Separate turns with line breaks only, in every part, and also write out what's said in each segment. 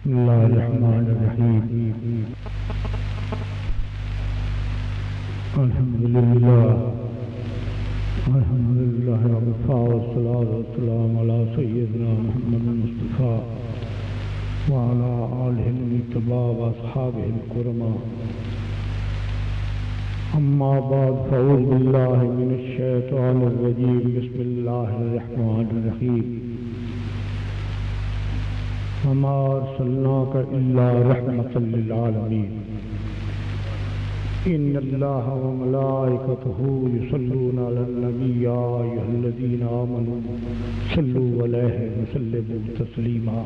بسم اللہ الرحمن الرحیم الحمدللہ وکفی والصلاۃ والسلام علی سیدنا محمد المصطفیٰ وعلی آلہ المجتبیٰ واصحابہ الکرماء اما بعد فاعوذ باللہ من الشیطان الرجیم بسم اللہ الرحمن الرحیم وما ارسلناک الا رحمۃ للعالمین ان اللہ وملائکتہ یصلون علی النبی یا ایھا الذین آمنوا صلوا علیہ وسلموا تسلیما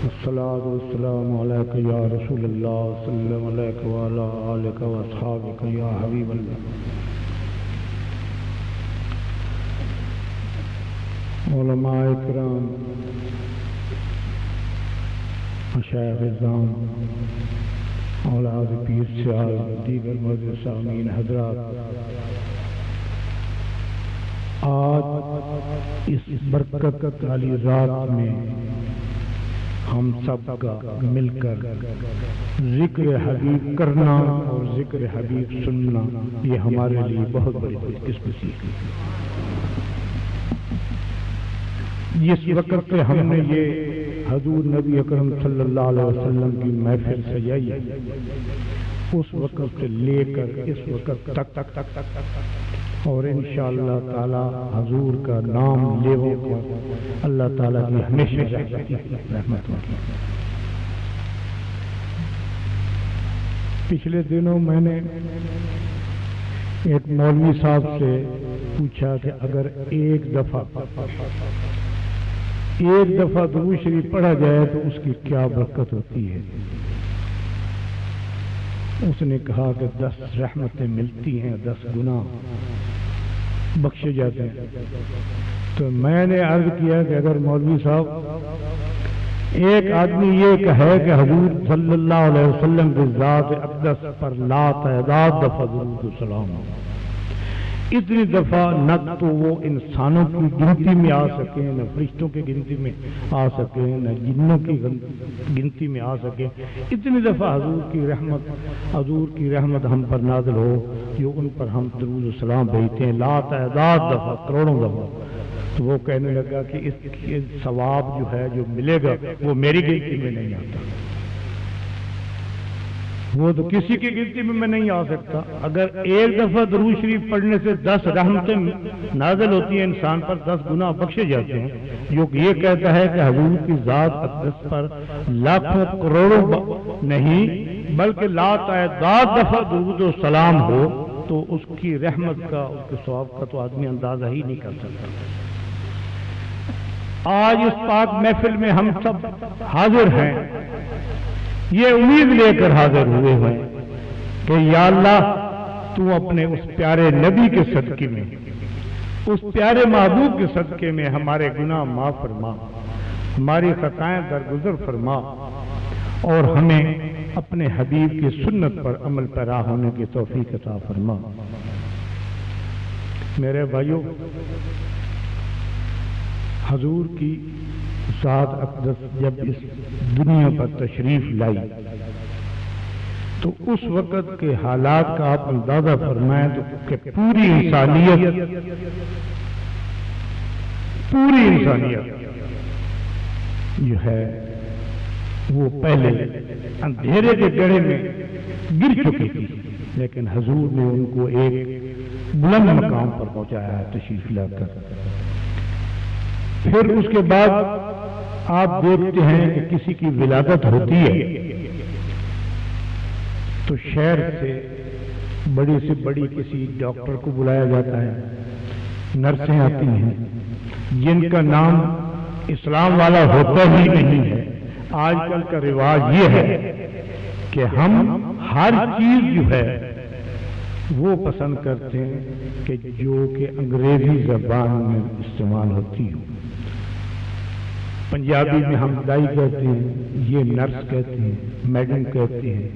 الصلاۃ والسلام علیک یا رسول اللہ صلی اللہ علیہ وعلی آلک واصحابک یا حبیب اللہ علماء اکرام مشایخ اعظام اولاد پیر سیال دیگر معزز سامعین حضرات، آج اس برکت والی رات میں ہم سب کا مل کر ذکر حبیب کرنا اور ذکر حبیب سننا یہ ہمارے لیے بہت بڑی خوش قسمتی ہے۔ جس وقت پہ ہم نے یہ حضور نبی اکرم صلی اللہ علیہ وسلم کی محفل سجائی اس وقت سے لے کر اس وقت تک اور انشاءاللہ تعالی حضور کا نام لینے کو اللہ تعالیٰ کی ہمیشہ رحمت ہو۔ پچھلے دنوں میں نے ایک مولوی صاحب سے پوچھا کہ اگر ایک دفعہ درود شریف پڑھا جائے تو اس کی کیا برکت ہوتی ہے؟ اس نے کہا کہ 10 رحمتیں ملتی ہیں، 10 گناہ بخشے جاتے ہیں۔ تو میں نے عرض کیا کہ اگر مولوی صاحب ایک آدمی یہ کہے کہ حضور صلی اللہ علیہ وسلم کی ذات اقدس پر لا تعداد دفعہ درود و سلام ہو، اتنی دفعہ نہ تو وہ انسانوں کی گنتی میں آ سکے، نہ فرشتوں کی گنتی میں آ سکے، نہ جنوں کی گنتی میں آ سکے، اتنی دفعہ حضور کی رحمت ہم پر نازل ہو جو ان پر ہم درود و سلام بھیجتے ہیں لا تعداد دفعہ، کروڑوں دفعہ۔ تو وہ کہنے لگا کہ اس کے ثواب جو ہے جو ملے گا وہ میری گنتی میں نہیں آتا، وہ تو کسی کی گنتی میں نہیں آ سکتا۔ اگر ایک دفعہ درود شریف پڑھنے سے 10 رحمتیں نازل ہوتی ہیں انسان پر، 10 گناہ بخشے جاتے ہیں، جو یہ کہتا ہے کہ حضور کی ذات اقدس پر لاکھوں کروڑوں نہیں بلکہ لا تعداد دفعہ درود و سلام ہو تو اس کی رحمت کا، اس کے ثواب کا تو آدمی اندازہ ہی نہیں کر سکتا۔ آج اس پاک محفل میں ہم سب حاضر ہیں، یہ امید لے کر حاضر ہوئے ہیں کہ یا اللہ تو اپنے اس پیارے نبی کے صدقے میں، اس پیارے محبوب کے صدقے میں ہمارے گناہ معاف فرما، ہماری خطائیں درگزر فرما اور ہمیں اپنے حبیب کی سنت پر عمل پیرا ہونے کی توفیق عطا فرما۔ میرے بھائیوں، حضور کی ذات اقدس جب اس دنیا پر تشریف لائی تو اس وقت کے حالات کا آپ اندازہ فرمائیں تو کہ پوری انسانیت جو ہے وہ پہلے اندھیرے کے گڑھے میں گر چکی تھی، لیکن حضور نے ان کو ایک بلند مقام پر پہنچایا ہے تشریف لا کر۔ پھر اس کے بعد آپ دیکھتے ہیں کہ کسی کی ولادت ہوتی ہے تو شہر سے بڑی سے بڑی کسی ڈاکٹر کو بلایا جاتا ہے، نرسیں آتی ہیں جن کا نام اسلام والا ہوتا ہی نہیں ہے۔ آج کل کا رواج یہ ہے کہ ہم ہر چیز جو ہے وہ پسند کرتے ہیں کہ جو کہ انگریزی زبان میں استعمال ہوتی ہو۔ پنجابی میں ہم دائی کہتے ہیں، یہ نرس کہتے ہیں، میڈم کہتے ہیں،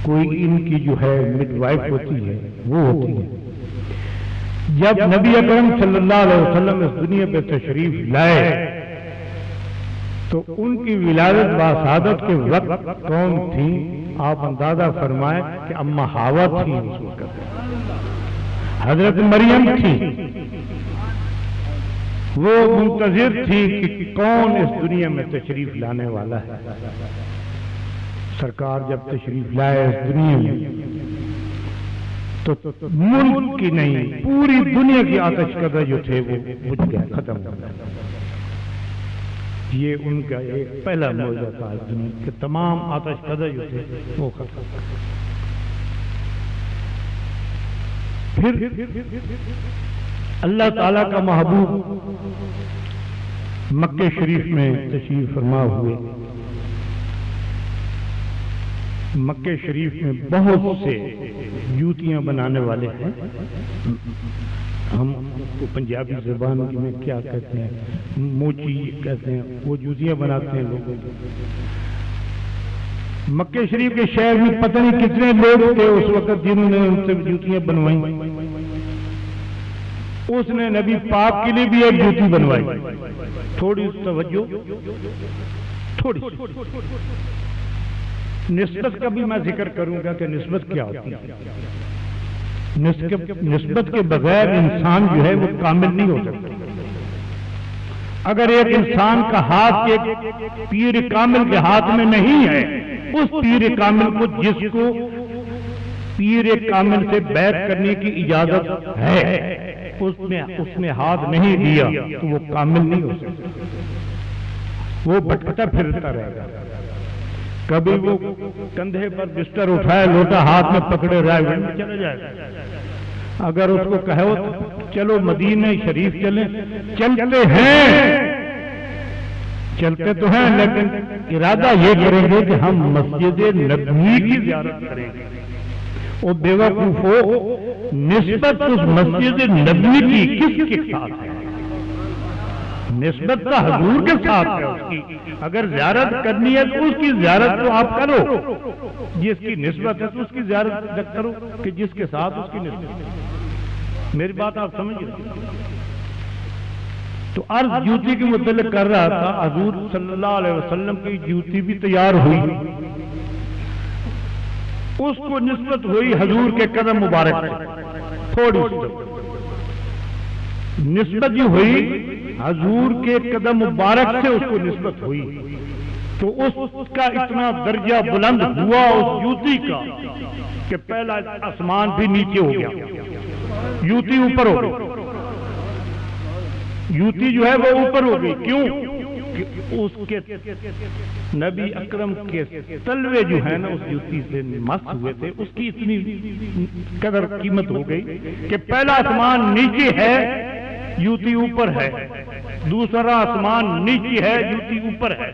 کوئی ان کی جو ہے مڈ وائف ہوتی ہے وہ ہوتی ہے۔ جب نبی اکرم صلی اللہ علیہ وسلم اس دنیا پہ تشریف لائے تو ان کی ولادت وسعادت کے وقت کون تھی؟ آپ اندازہ فرمائیں کہ اما حوا تھی اس وقت، حضرت مریم تھی، وہ منتظر تھی کہ کون اس دنیا میں تشریف لانے والا ہے۔ سرکار جب تشریف لائے اس دنیا میں تو ملک کی نہیں پوری دنیا کی آتش کدہ جو تھے وہ بجھ گئے، ختم ہو گئے۔ یہ ان کا ایک پہلا معجزہ تھا اس دنیا کہ تمام آتش کدہ جو تھے وہ ختم ہو گئے۔ پھر اللہ تعالیٰ کا محبوب مکہ شریف میں تشریف فرما ہوئے۔ مکہ شریف میں بہت سے جوتیاں بنانے والے ہیں، ہم کو پنجابی زبان میں کیا کہتے ہیں، موچی کہتے ہیں، وہ جوتیاں بناتے ہیں لوگوں کو۔ مکہ شریف کے شہر میں پتہ نہیں کتنے لوگ تھے اس وقت جنہوں نے ان سے جوتیاں بنوائیں۔ اس نے نبی پاک کے لیے بھی ایک جوتی بنوائی۔ تھوڑی توجہ، تھوڑی نسبت کا بھی میں ذکر کروں گا کہ نسبت کیا ہوتی ہے۔ نسبت کے بغیر انسان جو ہے وہ کامل نہیں ہو سکتا۔ اگر ایک انسان کا ہاتھ ایک پیر کامل کے ہاتھ میں نہیں ہے، اس پیر کامل کو جس کو پیر کامل سے بیعت کرنے کی اجازت ہے اس نے ہاتھ نہیں دیا تو وہ کامل نہیں ہو سکتا، وہ بھٹکتا پھرتا رہے گا۔ کبھی وہ کندھے پر بستر اٹھائے لوٹا ہاتھ میں پکڑے رائے میں چلا جائے گا۔ اگر اس کو کہو چلو مدینہ شریف چلیں، چلتے تو ہیں لیکن ارادہ یہ کریں گے کہ ہم مسجد نبوی کی زیارت کریں گے۔ وہ بیوقوف ہو، نسبت اس مسجد نبوی کی کس کے ساتھ ہے؟ نسبت کا حضور کے ساتھ ہے اس کی۔ اگر زیارت کرنی ہے تو اس کی زیارت تو آپ کرو، جس کی نسبت ہے تو اس کی زیارت کرو کہ جس کے ساتھ اس کی نسبت۔ میری بات آپ سمجھ رہے؟ تو عرض جوتی کے متعلق کر رہا تھا، حضور صلی اللہ علیہ وسلم کی جوتی بھی تیار ہوئی، اس کو نسبت ہوئی حضور کے قدم مبارک سے۔ تھوڑی نسبت جو ہوئی حضور کے قدم مبارک سے اس کو نسبت ہوئی، تو اس کا اتنا درجہ بلند ہوا اس جوتی کا کہ پہلا آسمان بھی نیچے ہو گیا، جوتی اوپر ہو گئی۔ جوتی جو ہے وہ اوپر ہو گئی، کیوں؟ کہ اس کے نبی اکرم کے تلوے جو ہے نا اس جوتی سے مس ہوئے تھے، اس کی اتنی قدر قیمت ہو گئی کہ پہلا آسمان نیچے ہے، جوتی اوپر ہے، دوسرا آسمان نیچے ہے، جوتی اوپر ہے،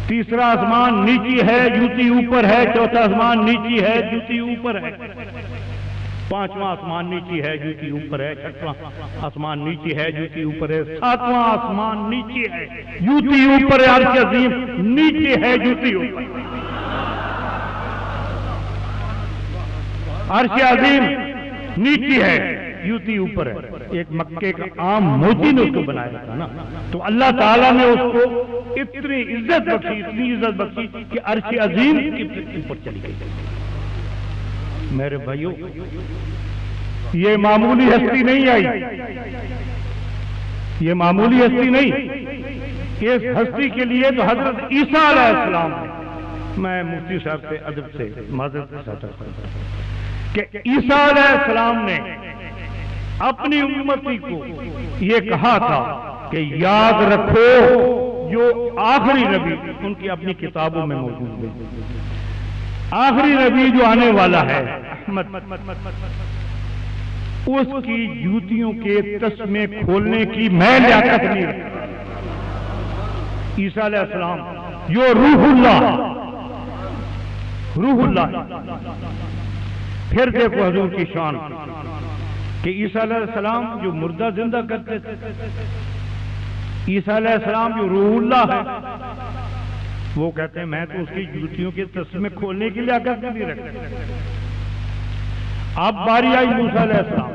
تیسرا آسمان نیچے ہے، جوتی اوپر ہے، چوتھا آسمان نیچے ہے، جوتی اوپر ہے، پانچواں آسمان نیچے ہے، جوتی اوپر ہے، چھٹواں آسمان نیچے ہے، جوتی اوپر ہے، ساتواں آسمان نیچے ہے، جوتی اوپر ہے، عرش عظیم نیچے ہے، جوتی اوپر، عرش عظیم نیچے ہے، جوتی اوپر ہے۔ ایک مکے کا عام موتی نے اس کو بنایا تھا نا، تو اللہ تعالیٰ نے اس کو اتنی عزت بخشی کہ عرش عظیم کی اوپر چلی گئی۔ میرے بھائیو، یہ معمولی ہستی نہیں آئی، یہ معمولی ہستی نہیں، اس ہستی کے لیے تو حضرت عیسیٰ علیہ السلام، میں مفتی صاحب سے ادب سے معذرت چاہتا ہوں کہ عیسیٰ علیہ السلام نے اپنی امتی کو یہ کہا تھا کہ یاد رکھو جو آخری نبی ان کی اپنی کتابوں میں موجود ہے، آخری نبی جو آنے والا ہے احمد، اس کی جوتیوں کے تسمے کھولنے کی میں لیاقت نہیں رکھتا۔ عیسیٰ علیہ السلام جو روح اللہ، پھر دیکھو حضور کی شان کہ عیسیٰ علیہ السلام جو مردہ زندہ کرتے تھے، عیسیٰ علیہ السلام جو روح اللہ ہے، وہ کہتے ہیں میں تو اس کی جوتیوں کے تسمے کھولنے کی لیاقت نہیں رکھتا۔ اب باری آئی موسیٰ علیہ السلام،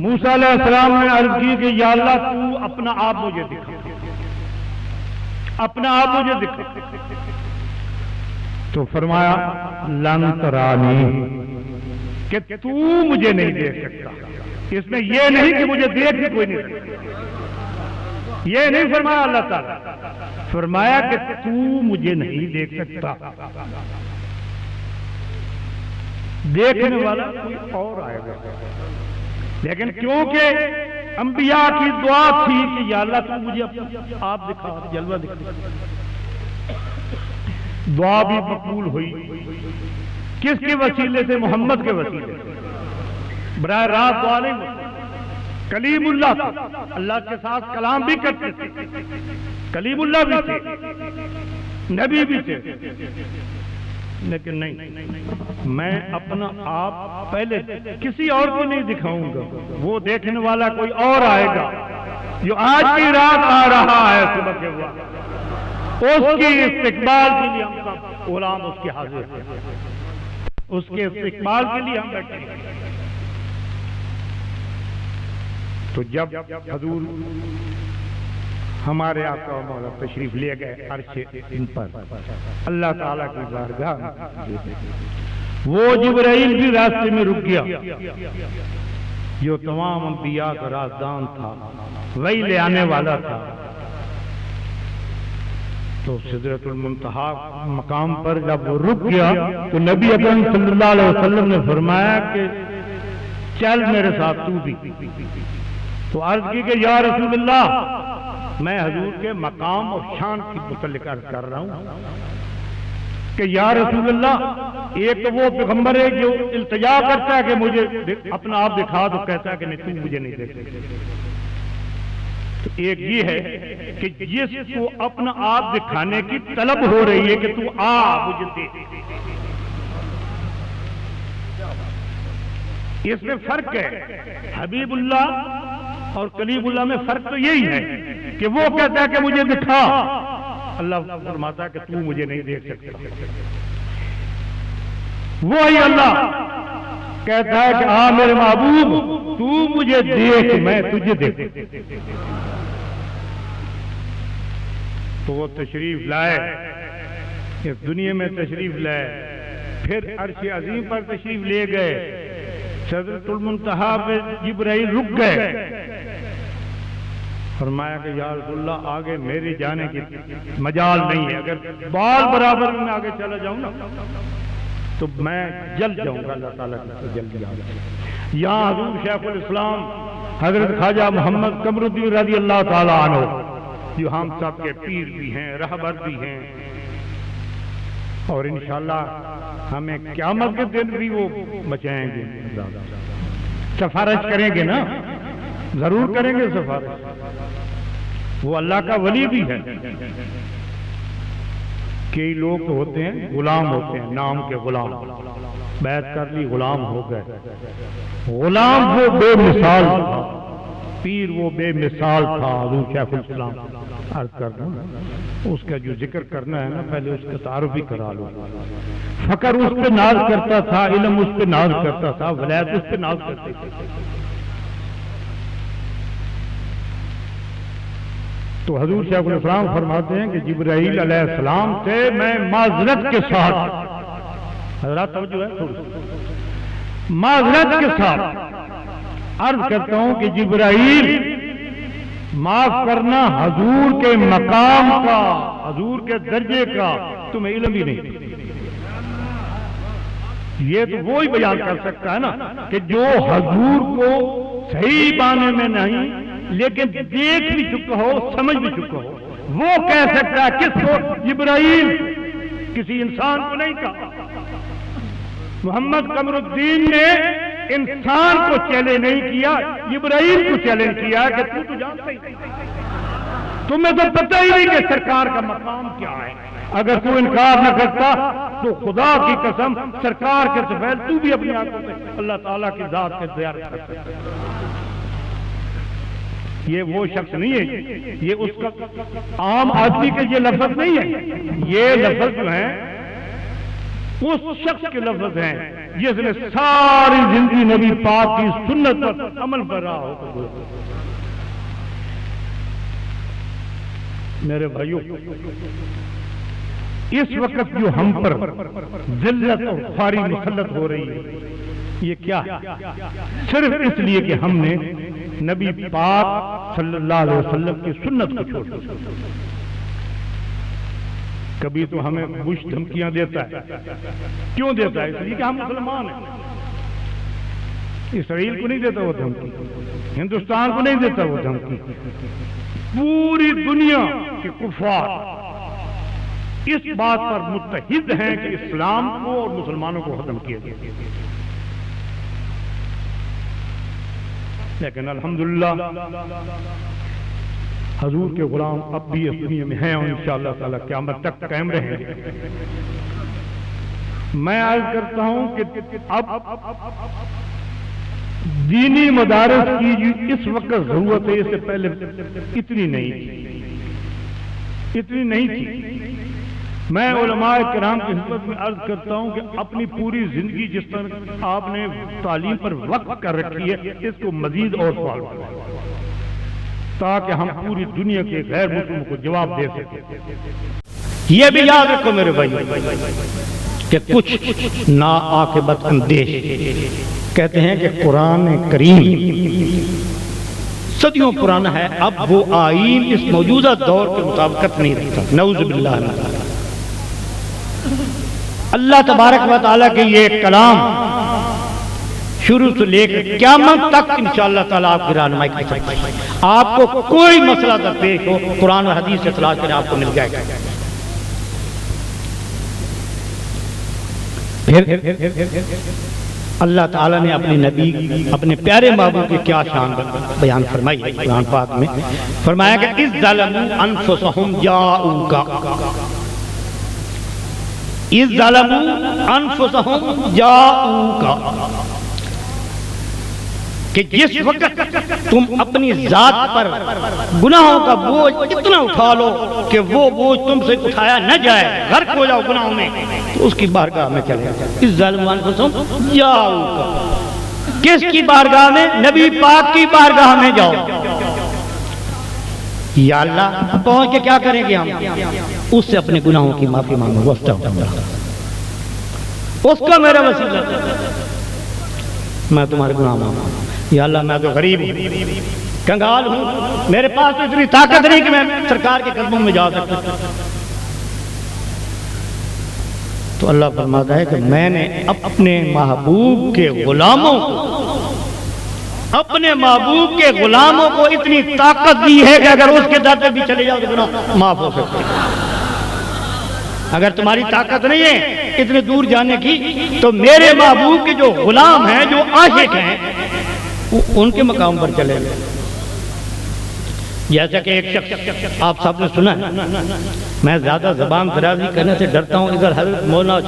موسیٰ علیہ السلام نے عرض کی کہ یا اللہ تو اپنا آپ مجھے دکھا۔ اپنا آپ مجھے دکھا۔ تو فرمایا لن ترانی، کہ تو مجھے نہیں دیکھ سکتا۔ اس میں یہ نہیں کہ مجھے دیکھ بھی کوئی نہیں سکتا، یہ نہیں فرمایا اللہ تعالیٰ، فرمایا کہ تو مجھے نہیں دیکھ سکتا، دیکھنے والا کوئی اور آئے گا۔ لیکن کیونکہ انبیاء کی دعا تھی کہ یا اللہ تو مجھے آپ دکھا، جلوہ دکھا، دعا بھی مقبول ہوئی۔ کس کے وسیلے سے؟ محمد کے وسیلے سے، براہ راست دعا نہیں ہوتی۔ کلیم اللہ تھا، اللہ کے ساتھ کلام بھی کرتے تھے، کلیم اللہ بھی تھے، نبی بھی تھے، لیکن نہیں، میں اپنا آپ پہلے کسی اور کو نہیں دکھاؤں گا، وہ دیکھنے والا کوئی اور آئے گا جو آج کی رات آ رہا ہے صبح کے وقت، اس کی استقبال کے لیے ہم سب غلام اس کے حاضر ہیں، اس کے استقبال کے لیے ہم بیٹھے ہیں۔ تو جب حضور ہمارے آقا و مولا تشریف لے گئے عرش ان پر، اللہ تعالیٰ کی بارگاہ، وہ جبرائیل بھی راستے میں رک گیا، جو تمام انبیاء کا رازدان تھا، وہی لے آنے والا تھا۔ تو سدرۃ المنتہا مقام پر جب وہ رک گیا تو نبی اکرم صلی اللہ علیہ وسلم نے فرمایا کہ چل میرے ساتھ تو بھی۔ تو عرض کی کہ یا رسول اللہ، میں حضور کے مقام اور شان کی متعلق عرض کر رہا ہوں کہ یا رسول اللہ، ایک تو وہ پیغمبر ہے جو التجا کرتا ہے کہ مجھے اپنا آپ دکھا، تو کہتا ہے کہ نہیں تو مجھے نہیں دیکھ سکتے۔ تو ایک یہ ہے کہ جس کو اپنا آپ دکھانے کی طلب ہو رہی ہے کہ تو آ مجھے دیکھ، اس میں فرق ہے۔ حبیب اللہ اور کلیم اللہ میں فرق تو یہی ہے کہ وہ کہتا ہے کہ مجھے دکھا، اللہ فرماتا ہے کہ تو مجھے نہیں دیکھ سکتا۔ وہی اللہ کہتا ہے کہ ہاں میرے محبوب تو مجھے دیکھ، میں تجھے دیکھ۔ تو وہ تشریف لائے، اس دنیا میں تشریف لائے، پھر عرش عظیم پر تشریف لے گئے، سدرۃ المنتہا پہ جبرائیل رک گئے، فرمایا کہ یا رسول اللہ آگے میرے جانے کی مجال نہیں ہے، اگر بال برابر میں آگے چلا جاؤں نا تو میں جل جاؤں گا، اللہ تعالیٰ کی جلدی آگے۔ یہاں حضور شیخ الاسلام حضرت خواجہ محمد قمر الدین رضی اللہ تعالیٰ عنہ، جو ہم سب کے پیر بھی ہیں، رہبر بھی ہیں، اور انشاءاللہ ہمیں قیامت کے دن بھی وہ بچائیں گے، سفارش کریں گے نا، ضرور کریں گے سفارش۔ وہ اللہ کا ولی بھی ہے۔ کئی لوگ ہوتے ہیں غلام ہوتے ہیں، نام کے غلام، بیعت کر لی غلام ہو گئے۔ غلام وہ بے مثال تھا، پیر وہ بے مثال تھا، حضور شیخ الاسلام عرض کرنا، اس کا جو ذکر کرنا ہے نا پہلے اس کا تعارف بھی کرا لو۔ فقر اس پہ ناز کرتا تھا، علم اس پہ ناز کرتا تھا، ولایت اس پہ ناز کرتے تھے۔ تو حضور شیخ الاسلام فرماتے ہیں کہ جبرائیل علیہ السلام سے میں معذرت کے ساتھ، حضرات توجہ ہے، معذرت کے ساتھ عرض کرتا ہوں کہ جبرائیل معاف کرنا، حضور کے مقام کا، حضور کے درجے کا تمہیں علم ہی نہیں۔ یہ تو وہی بیان کر سکتا ہے نا کہ جو حضور کو صحیح معنی میں نہیں لیکن دیکھ بھی چکا ہو، سمجھ بھی چکا ہو، وہ کہہ سکتا ہے۔ کس کو؟ جبرائیل، کسی انسان کو نہیں کہا۔ محمد قمر الدین نے انسان کو چیلنج نہیں کیا، جبرائیل کو چیلنج کیا کہ تو جانتا ہی نہیں، تمہیں تو پتہ ہی نہیں کہ سرکار کا مقام کیا ہے۔ اگر تو انکار نہ کرتا تو خدا کی قسم سرکار کے سفید تو بھی اپنی آنکھوں سے اللہ تعالیٰ کی ذات کے زیارت کر سکتا۔ یہ وہ شخص نہیں ہے، یہ اس کا عام آدمی کے یہ لفظ نہیں ہے، یہ لفظ جو ہیں اس شخص کے لفظ ہیں جس نے ساری زندگی نبی پاک کی سنت پر عمل کر رہا ہو۔ میرے بھائیوں، اس وقت جو ہم پر ذلت اور خواری مسلط ہو رہی ہے، یہ کیا ہے؟ صرف اس لیے کہ ہم نے نبی پاک صلی اللہ علیہ وسلم کی سنت کو چھوڑ دیا۔ کبھی تو ہمیں بش دھمکیاں دیتا ہے، کیوں دیتا ہے؟ اس لیے کہ ہم مسلمان ہیں۔ اسرائیل کو نہیں دیتا وہ دھمکی، ہندوستان کو نہیں دیتا وہ دھمکی، پوری دنیا کے کفار اس بات پر متحد ہیں کہ اسلام کو اور مسلمانوں کو ختم کیا جائے۔ لیکن الحمدللہ حضور کے غلام اب بھی اس دنیا میں ہیں اور انشاءاللہ تعالی قیامت تک قائم رہیں گے۔ میں عرض کرتا ہوں کہ اب دینی مدارس کی جو اس وقت ضرورت ہے، اس سے پہلے اتنی نہیں تھی۔ میں علماء کرام کی خدمت میں عرض کرتا ہوں کہ اپنی پوری زندگی جس طرح آپ نے تعلیم پر وقف کر رکھی ہے، اس کو مزید اور فعال کریں تاکہ ہم پوری دنیا کے غیر مسلموں کو جواب دے سکیں۔
یہ بھی یاد رکھو میرے بھائی کہ کچھ نا عاقبت اندیش کہتے ہیں کہ قرآن کریم صدیوں پرانا ہے، اب وہ آئین اس موجودہ دور کے مطابقت نہیں رکھتا۔ نعوذ باللہ من ذالک۔ اللہ تبارک و تعالیٰ کے یہ کلام شروع سے لے کر قیامت تک انشاءاللہ تعالیٰ آپ کی رہنمائی کر سکتے ہیں۔ آپ کو کوئی مسئلہ درپیش ہو، قرآن و حدیث سے تلاش کریں، آپ کو مل جائے گا۔ پھر اللہ تعالیٰ نے اپنے نبی، اپنے پیارے محبوب کی کیا شان بیان فرمائی ہے قرآن پاک میں، فرمایا کہ اِذ ظَلَمُوا أَنفُسَهُمْ جَاءُوكَ، اِذ ظَلَمُوا أَنفُسَهُمْ جَاءُوكَ، کہ جس وقت تم اپنی ذات پر گناہوں کا بوجھ اتنا اٹھا لو کہ وہ بوجھ تم سے اٹھایا نہ جائے، غرق ہو جاؤ گناہوں میں، تو اس کی بارگاہ میں چلے۔ اِذ ظَلَمُوا أَنفُسَهُمْ جَاءُوكَ، کس کی بارگاہ میں؟ نبی پاک کی بارگاہ میں جاؤ۔ یا اللہ پہنچ کے کیا کریں گے ہم؟ اس سے اپنے گناہوں کی معافی مانگو، واستغفر، اس کا میرا وسیلہ، میں تمہارے گناہ مانگا۔ یا اللہ میں تو غریب ہوں، کنگال ہوں، میرے پاس تو اتنی طاقت نہیں کہ میں سرکار کے قدموں میں جا سکتا۔ تو اللہ فرماتا ہے کہ میں نے اپنے محبوب کے غلاموں کو، اپنے محبوب کے غلاموں کو اتنی طاقت دی ہے کہ اگر اس کے در پہ بھی چلے جاؤ تو گناہ معاف ہو سکتے ہیں۔ اگر تمہاری طاقت نہیں ہے اتنے دور جانے کی، تو میرے محبوب کے جو غلام ہیں، جو عاشق ہیں، ان کے مقام پر چلے گئے۔ جیسا کہ ایک شخص آپ سب نے سنا ہے، میں زیادہ زبان درازی کرنے سے ڈرتا ہوں، ادھر حضرت مولانا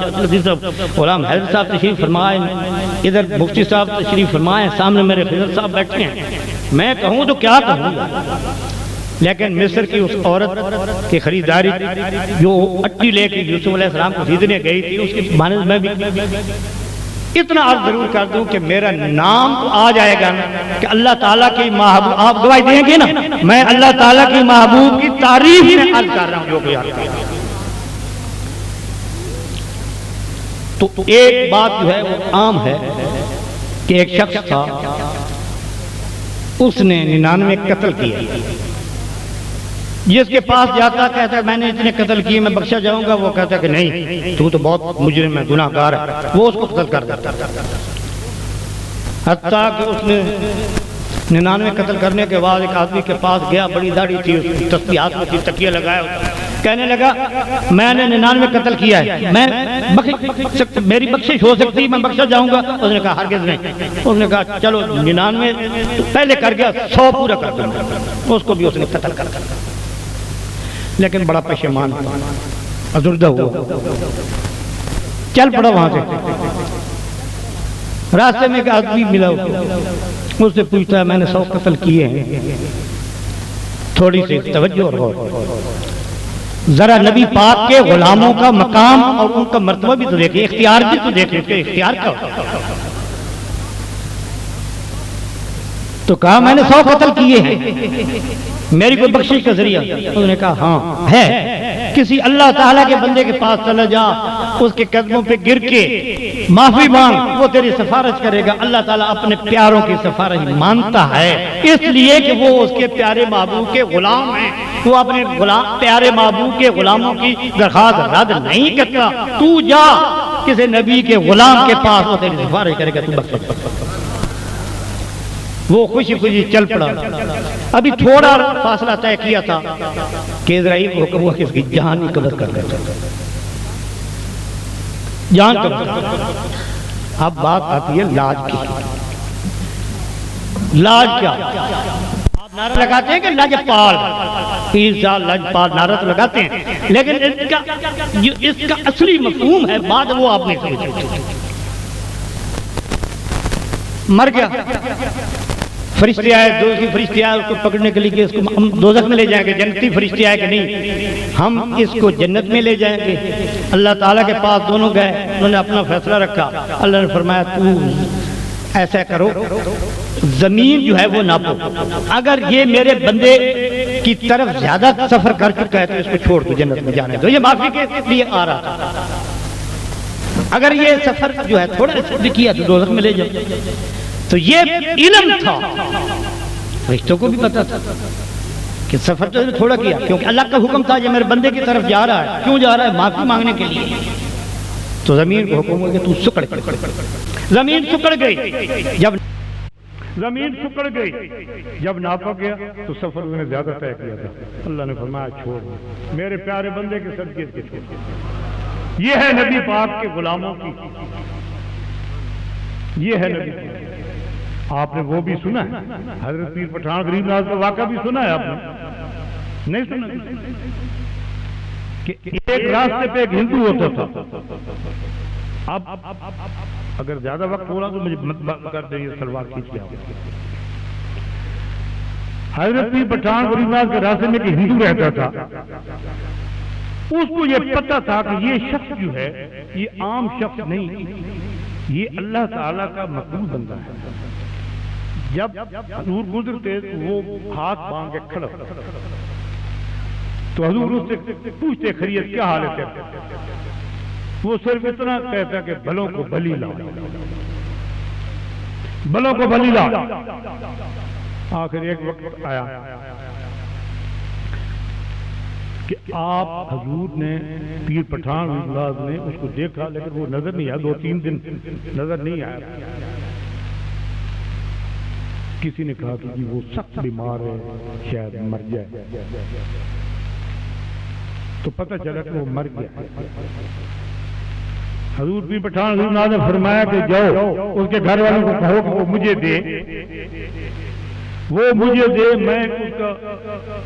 غلام حیدر صاحب تشریف فرمائے، ادھر مفتی صاحب تشریف فرمائے، سامنے میرے خضر صاحب بیٹھے ہیں، میں کہوں تو کیا کہوں گا؟ لیکن مصر کی اس عورت کی خریداری جو اٹی لے کے یوسف علیہ السلام کو خریدنے گئی تھی، اس کی مانند میں بھی اتنا عرض ضرور کر دوں کہ میرا نام تو آ جائے گا نا کہ اللہ تعالیٰ کی محبوب، آپ گواہی دیں گے نا، میں اللہ تعالیٰ کی محبوب کی تعریف میں عرض کر رہا ہوں جو کوئی آتا ہے۔ تو ایک بات جو ہے وہ عام ہے کہ ایک شخص تھا، اس نے 99 قتل کیے، جس کے پاس جاتا کہتا ہے میں نے اتنے قتل کیے میں بخشا جاؤں گا، وہ کہتا ہے کہ نہیں تو بہت مجرم ہے، گناہ گار ہے، وہ اس کو قتل کر دیتا۔ حتیٰ کہ اس نے 99 قتل کرنے کے بعد ایک آدمی کے پاس گیا، بڑی داڑھی تھی، اس کی تسبیحات میں تھی، تکیہ لگایا، کہنے لگا میں نے 99 قتل کیا ہے، میں میری بخشش ہو سکتی، میں بخشا جاؤں گا؟ اس نے کہا ہرگز نہیں۔ اس نے کہا چلو 99 تو پہلے کر گیا، 100 پورا کر دوں گا۔ اس کو بھی اس نے قتل کر دیا، لیکن بڑا پشیمان ہوا، ازردہ ہوا، چل پڑا وہاں سے۔ راستے میں ایک آدمی ملا، اس سے پوچھتا ہے میں نے 100 قتل کیے ہیں، تھوڑی سی توجہ اور غور، ذرا نبی پاک کے غلاموں کا مقام اور ان کا مرتبہ بھی تو دیکھیں، اختیار بھی تو دیکھیں، کہ اختیار کیا ہوتا ہے۔ تو کہا میں نے 100 قتل کیے ہیں۔ میری کوئی بخشش کا ذریعہ؟ انہوں نے کہا ہاں ہے، کسی اللہ تعالیٰ کے بندے کے پاس چلا جا، اس کے قدموں پہ گر کے معافی مانگ، وہ تیری سفارش کرے گا۔ اللہ تعالیٰ اپنے پیاروں کی سفارش مانتا ہے، اس لیے کہ وہ اس کے پیارے محبوب کے غلام ہیں، وہ اپنے پیارے محبوب کے غلاموں کی درخواست رد نہیں کرتا۔ تو جا کسی نبی کے غلام کے پاس، وہ تیری سفارش کرے گا، تو بخش۔ وہ خوشی خوشی چل پڑا۔ ابھی تھوڑا فاصلہ طے کیا تھا کہ اسرائیل کو حکم ہوا کہ اس کی جان ہی قبض کر لے، جان قبض کر۔ اب بات آتی ہے لاج کی۔ لاج کیا؟ آپ نعرہ لگاتے ہیں کہ لجپال، 30 سال لجپال نعرہ تو لگاتے ہیں، لیکن اس کا اصلی مفہوم ہے بعد وہ آپ نے سمجھا۔ مر گیا، فرشتے آئے، دوزخی فرشتے آئے اس کو پکڑنے کے لیے کہ اس کو ہم دوزخ میں لے جائیں گے، جنتی فرشتے آئے کہ نہیں ہم اس کو جنت میں لے جائیں گے۔ اللہ تعالیٰ کے پاس دونوں گئے، انہوں نے اپنا فیصلہ رکھا۔ اللہ نے فرمایا تو ایسا کرو، زمین جو ہے وہ ناپو، اگر یہ میرے بندے کی طرف زیادہ سفر کر چکا ہے تو اس کو چھوڑ دو، جنت میں جانے دو، یہ معافی کے لیے آ رہا تھا۔ اگر یہ سفر جو ہے تھوڑا بھی کیا تو دوزخ میں لے جاؤ۔ تو یہ علم تھا، فرشتوں کو بھی پتا تھا کہ سفر تو تھوڑا کیا، کیونکہ اللہ کا حکم تھا یہ میرے بندے کی طرف جا رہا ہے، کیوں جا رہا ہے؟ معافی مانگنے کے لیے۔ تو زمین کو حکم ہوا کہ تو سکڑ۔ زمین سکڑ گئی، جب
زمین سکڑ گئی، جب ناپا گیا تو سفر انہوں نے زیادہ طے کیا تھا۔ اللہ نے فرمایا چھوڑ میرے پیارے بندے کے صدقے کے چھوڑ۔ یہ ہے نبی پاک کے غلاموں کی، یہ ہے نبی پاک۔ آپ نے وہ بھی سنا ہے، حضرت پیر پٹھان غریب نواز کا واقعہ بھی سنا ہے آپ نے؟ نہیں سنا کہ ایک راستے پہ ایک ہندو ہوتا تھا۔ اب اگر زیادہ وقت ہو رہا تو مجھے کر دیں، یہ سلوار کھینچ لیا۔ حضرت پیر پٹھان غریب نواز کے راستے میں ایک ہندو رہتا تھا، اس کو یہ پتا تھا کہ یہ شخص جو ہے یہ عام شخص نہیں، یہ اللہ تعالیٰ کا مقبول بندہ ہے۔ جب حضور گزرتے تو وہ ہاتھ باندھ کے کھڑا تو حضور اس سے پوچھتے خیریت کیا حال ہے؟ وہ صرف اتنا کہتا کہ بھلوں کو بھلی لا، بھلوں کو بھلی لا۔ آخر ایک وقت آیا کہ آپ حضور نے پیر پٹھان انداز نے اس کو دیکھا، لیکن وہ نظر نہیں آیا، 2-3 دن نظر نہیں آیا۔ کسی نے کہا کہ جی وہ سخت بیمار ہے، شاید مر جائے، تو پتہ چلا کہ وہ مر گیا۔ حضور پیر پٹھان انداز نے فرمایا کہ جاؤ اس کے گھر والوں کو کہو کہ وہ مجھے دے، وہ مجھے دے، میں اس کا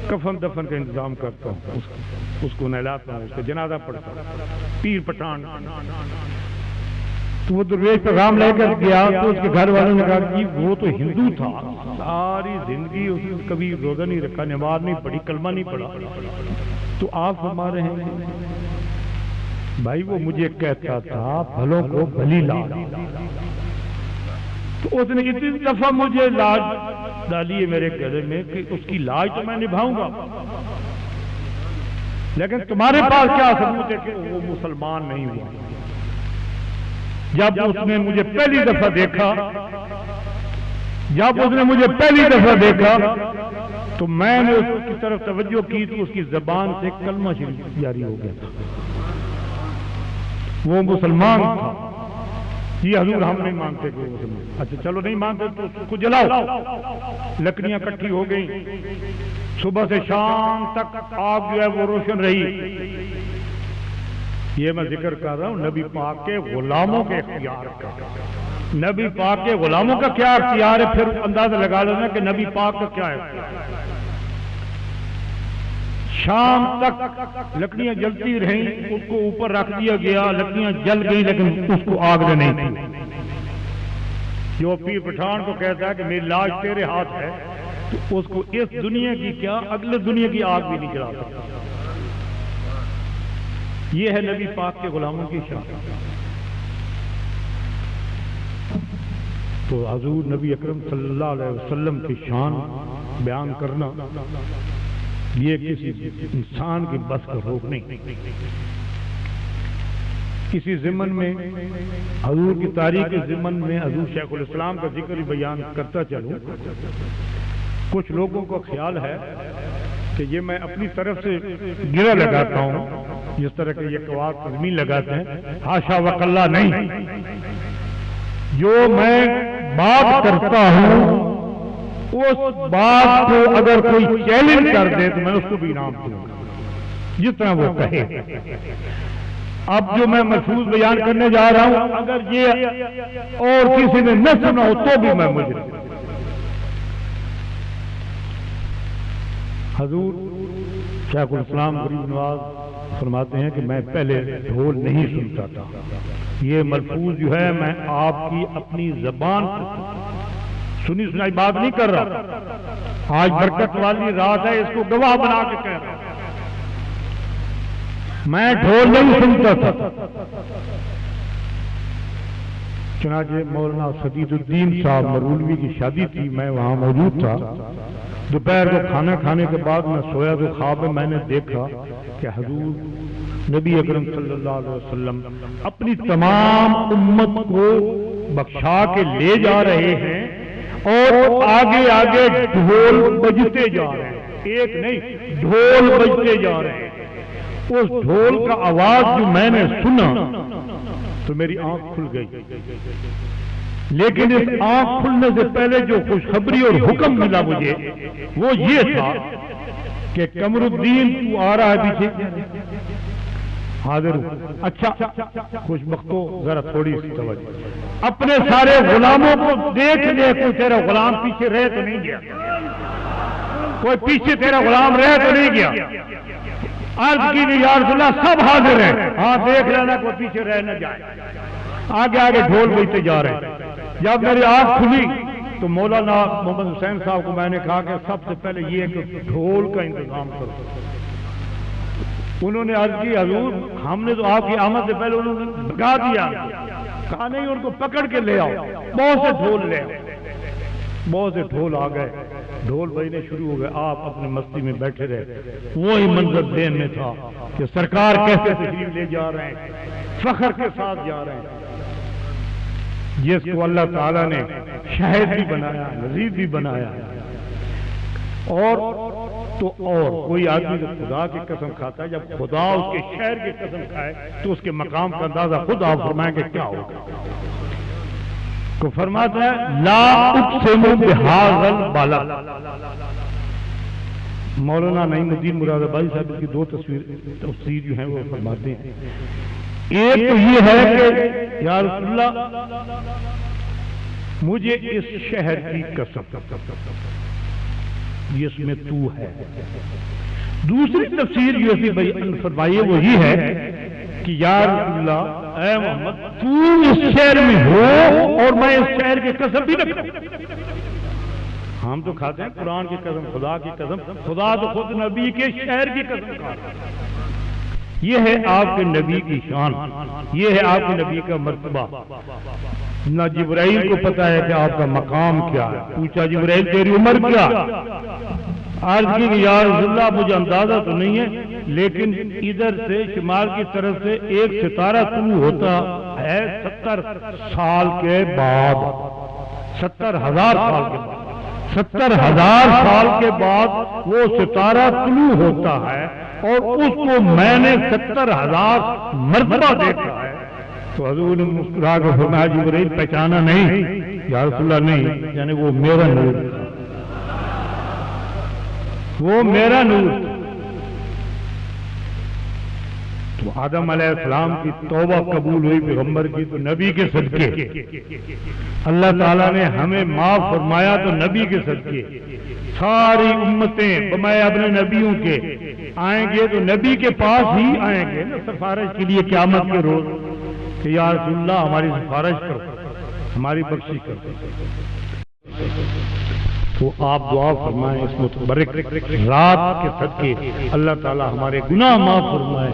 کفن دفن کا انتظام کرتا ہوں، اس کو نہلاتا ہوں، اس کا جنازہ پڑھتا ہوں۔ پیر پٹھان تو وہ درویش پیغام لے کر گیا تو اس کے گھر والوں نے کہا کہ وہ تو ہندو تھا، ساری زندگی اس نے کبھی روزہ نہیں رکھا، نماز نہیں پڑھی، کلمہ نہیں پڑھا، تو آپ فرما رہے ہیں بھائی وہ مجھے کہتا تھا بھلوں کو بھلی لا، تو اس نے اتنی دفعہ مجھے لاج ڈالی ہے میرے گلے میں کہ اس کی لاج تو میں نبھاؤں گا، لیکن تمہارے پاس کیا ثبوت ہے کہ وہ مسلمان نہیں ہوا؟ جب اس نے مجھے پہلی دفعہ دیکھا، جب اس نے مجھے پہلی دفعہ دیکھا تو میں نے اس کی طرف توجہ کی تو اس کی زبان سے کلمہ شریف جاری ہو گیا تھا، وہ مسلمان تھا۔ یہ حضور ہم نہیں مانتے کہ وہ مسلمان، اچھا چلو نہیں مانتے تو اس کو جلاؤ۔ لکڑیاں کٹھی ہو گئیں، صبح سے شام تک آگ جو ہے وہ روشن رہی۔ یہ میں ذکر کر رہا ہوں نبی پاک کے غلاموں کے اختیار کا، نبی پاک کے غلاموں کا کیا اختیار ہے، پھر اندازہ لگا لینا کہ نبی پاک کا کیا ہے۔ شام تک لکڑیاں جلتی رہیں، اس کو اوپر رکھ دیا گیا، لکڑیاں جل گئی لیکن اس کو آگ نہیں تھی۔ جو پیر پٹھان کو کہتا ہے کہ میری لاش تیرے ہاتھ ہے، تو اس کو اس دنیا کی کیا اگلے دنیا کی آگ بھی نہیں جلا سکتا۔ یہ ہے نبی پاک کے غلاموں کی شان۔ تو حضور نبی اکرم صلی اللہ علیہ وسلم کی شان بیان کرنا یہ کسی انسان کی بس کا روک نہیں۔ کسی ضمن میں حضور کی تاریخ کے ضمن میں حضور شیخ الاسلام کا ذکر بیان کرتا چلوں، کچھ لوگوں کو خیال ہے کہ یہ میں اپنی طرف سے گرہ لگاتا ہوں، جس طرح کہ یہ قوات زمین لگاتے ہیں، حاشا وکلا نہیں، جو میں بات کرتا ہوں اس بات کو اگر کوئی چیلنج کر دے تو میں اس کو بھی انعام دوں گا، جتنا وہ کہے۔ اب جو میں محفوظ بیان کرنے جا رہا ہوں، اگر یہ اور کسی نے نہ سنا ہو تو بھی میں مجرم۔ حضور شیخ الاسلام غریب نواز فرماتے ہیں کہ میں پہلے ڈھول نہیں سنتا تھا، یہ ملفوظ جو ہے میں آپ کی اپنی زبان سنی سنائی بات نہیں کر رہا، آج برکت والی رات ہے، اس کو گواہ بنا کے کہہ رہا ہوں، میں ڈھول نہیں سنتا تھا۔ چنانچہ مولانا سدید الدین صاحب مرولوی کی شادی تھی، میں وہاں موجود تھا، دوپہر کو کھانا کھانے کے بعد میں سویا تو خواب میں نے دیکھا کہ حضور نبی اکرم صلی اللہ علیہ وسلم اپنی تمام امت کو بخشا کے لے جا رہے ہیں اور آگے آگے ڈھول بجتے جا رہے ہیں، ایک نہیں ڈھول بجتے جا رہے ہیں۔ اس ڈھول کا آواز جو میں نے سنا تو میری آنکھ کھل گئی، لیکن اس آنکھ کھلنے سے پہلے جو خوشخبری اور حکم ملا مجھے وہ یہ تھا کہ قمر الدین تو آ رہا ہے پیچھے، حاضر ہوں۔ اچھا خوش بختو ذرا تھوڑی سی توجہ، اپنے سارے غلاموں کو دیکھ لے، کوئی تیرا غلام پیچھے رہ تو نہیں گیا، کوئی پیچھے تیرا غلام رہ تو نہیں گیا۔ عرض کی بھی یا رسول اللہ سب حاضر ہیں، ہاں دیکھ لینا کوئی پیچھے رہ نہ جائے۔ آگے آگے ڈھول بجتے جا رہے ہیں۔ جب میری آنکھ کھلی تو مولانا محمد حسین صاحب کو میں نے کہا کہ سب سے پہلے یہ کہ ڈھول کا انتظام کرو۔ انہوں نے عرض کی حضور ہم نے تو آپ کی آمد سے پہلے انہوں نے بھگا دیا، کہا نہیں ان کو پکڑ کے لے آؤ، بہت سے ڈھول لے آؤ۔ بہت سے ڈھول آ گئے، ڈھول بجنے شروع ہو گئے، آپ اپنے مستی میں بیٹھے رہے۔ وہی منظر ذہن میں تھا کہ سرکار کیسے تشریف لے جا رہے ہیں، فخر کے ساتھ جا رہے ہیں، جس کو اللہ تعالیٰ نے شاہد بھی بنایا، نذیر بھی بنایا۔ اور تو اور کوئی آدمی جب خدا کی قسم کھاتا ہے، جب خدا اس کے شہر کی قسم کھائے تو اس کے مقام کا اندازہ خود آپ فرمائیں کہ کیا ہوگا۔ کو فرماتا ہے لا اقسم بہذا البلد۔ مولانا نعیم الدین مراد آبادی صاحب کی دو تفسیر جو ہیں وہ فرماتے ہیں، ایک تو یہ ہے کہ یا رسول اللہ مجھے اس شہر کی قسم جس میں تو ہے۔ دوسری تفسیر جو اسی بیان فرمائیے وہ یہ ہے کہ یا رسول اللہ اے محمد تو اس شہر میں ہو اور میں اس شہر کی قسم بھی نہ کھاؤں۔ ہم تو کھاتے ہیں قرآن کی قسم، خدا کی قسم، خدا تو خود نبی کے شہر کی قسم کھاتا ہے۔ یہ ہے آپ کے نبی کی شان، یہ ہے آپ کے نبی کا مرتبہ۔ نہ جبرائیل کو پتا ہے کہ آپ کا مقام کیا ہے، پوچھا جبرائیل تیری عمر کیا؟ عرض کی کہ یا رسول اللہ مجھے اندازہ تو نہیں ہے، لیکن ادھر سے شمال کی طرف سے ایک ستارہ طلوع ہوتا ہے 70 سال کے بعد، 70,000 سال کے بعد، 70,000 سال کے بعد وہ ستارہ طلوع ہوتا ہے اور اس کو میں نے 70,000 مرتبہ دیکھا ہے۔ تو حضور نے مسکرا کر فرمایا جبرائیل پہچانا نہیں؟ یا رسول اللہ نہیں، یعنی وہ میرا نور تھا، وہ میرا نور تھا۔ تو آدم علیہ السلام کی توبہ قبول ہوئی پیغمبر کی تو نبی کے صدقے، اللہ تعالیٰ نے ہمیں معاف فرمایا تو نبی کے صدقے۔ ساری امتیں بمائے اپنے نبیوں کے آئیں گے تو نبی کے پاس ہی آئیں گے نا سفارش کے لیے قیامت کے روز کہ یا رسول اللہ ہماری سفارش کرو، ہماری بخشش کرو۔ تو آپ دعا فرمائیں اس متبرک رات کے صدقے اللہ تعالیٰ ہمارے گناہ معاف فرمائے،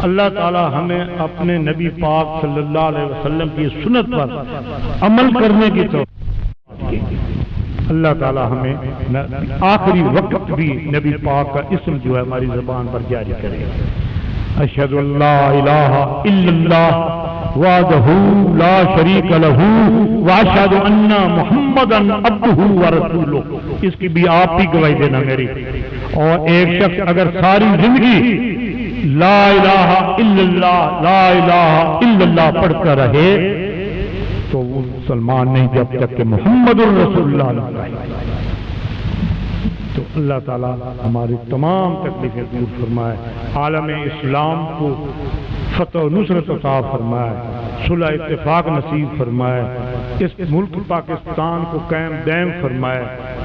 اللہ تعالیٰ ہمیں اپنے نبی پاک صلی اللہ علیہ وسلم کی سنت پر عمل کرنے کی توفیق۔ اللہ تعالی ہمیں آخری وقت بھی نبی پاک کا اسم جو ہے ہماری زبان پر جاری کرے. اشہد ان لا الہ الا اللہ وحدہ لا شریک لہ واشہد ان محمدا عبدہ ورسولہ. اس کی بھی آپ ہی گواہی دینا میری. اور ایک شخص اگر ساری زندگی لا الہ الا اللہ لا الہ الا اللہ پڑھتا رہے تو وہ مسلمان نہیں جب تک کہ محمد الرسول اللہ علیہ. تو اللہ تعالیٰ ہماری تمام تکلیفیں دور فرمائے, عالم اسلام کو فتح و نصرت عطا فرمائے, صلح اتفاق نصیب فرمائے, اس ملک پاکستان کو قائم دائم فرمائے,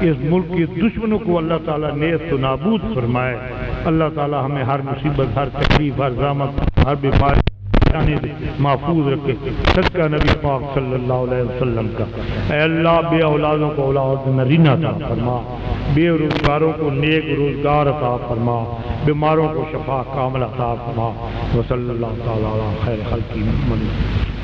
اس ملک کے دشمنوں کو اللہ تعالیٰ نیست و نابود فرمائے. اللہ تعالیٰ ہمیں ہر مصیبت, ہر تکلیف, ہر زحمت, ہر بیماری محفوظ رکھے. صدقہ نبی پاک صلی اللہ علیہ وسلم کا. اے اللہ بے اولادوں کو اولاد نرینہ عطا فرما, بے روزگاروں کو نیک روزگار عطا فرما, بیماروں کو شفا کامل عطا فرما. وصلی اللہ تعالی علی خیر خلق محمد.